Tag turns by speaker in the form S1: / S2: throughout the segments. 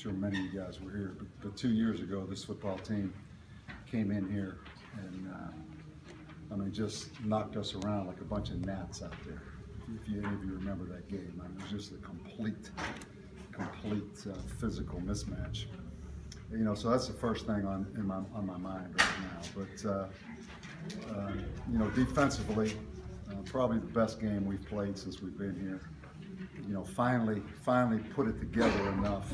S1: sure many of you guys were here, but 2 years ago, this football team came in here and I mean, just knocked us around like a bunch of gnats out there. If any of you remember that game, I mean, it was just a complete physical mismatch. You know, so that's the first thing on my mind right now. But you know, defensively, probably the best game we've played since we've been here. You know, finally put it together enough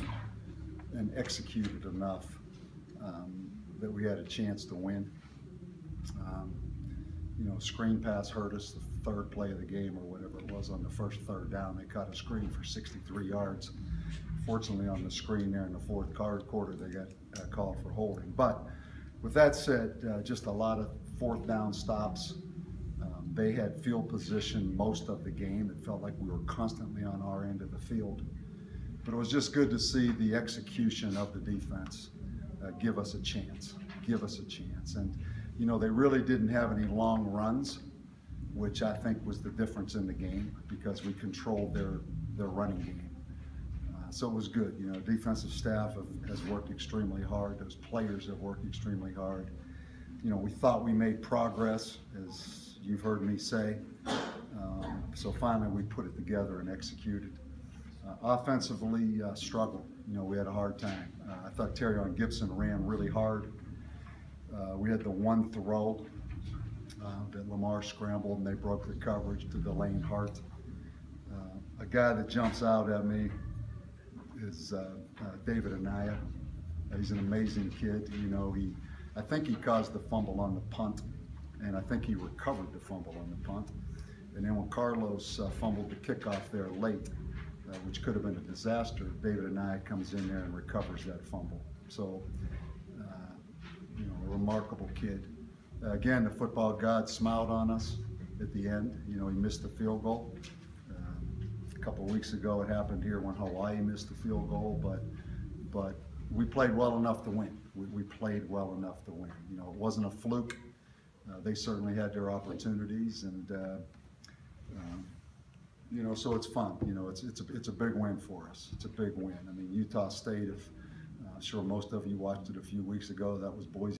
S1: and executed enough that we had a chance to win. You know, screen pass hurt us the third play of the game or whatever it was on the first third down. They caught a screen for 63 yards. Fortunately, on the screen there in the fourth quarter, they got called for holding. But with that said, just a lot of fourth down stops. They had field position most of the game. It felt like we were constantly on our end of the field. But it was just good to see the execution of the defense give us a chance. And, you know, they really didn't have any long runs, which I think was the difference in the game because we controlled their running game. So it was good. You know, defensive staff has worked extremely hard. Those players have worked extremely hard. You know, we thought we made progress, as you've heard me say. So finally we put it together and executed. Offensively, struggled. You know, we had a hard time. I thought Terrion Gibson ran really hard. We had the one throw that Lamar scrambled and they broke the coverage to Delane Hart. A guy that jumps out at me is Davie. He's an amazing kid. You know, I think he caused the fumble on the punt, and I think he recovered the fumble on the punt. And then when Carlos fumbled the kickoff there late, which could have been a disaster, Davie comes in there and recovers that fumble. So, you know, a remarkable kid. Again, the football god smiled on us at the end. You know, he missed the field goal. A couple of weeks ago, it happened here when Hawaii missed the field goal, but we played well enough to win. We played well enough to win. You know, it wasn't a fluke. They certainly had their opportunities, and you know, so it's fun. You know, it's a big win for us. It's a big win. I mean, Utah State, I'm sure most of you watched it a few weeks ago. That was Boise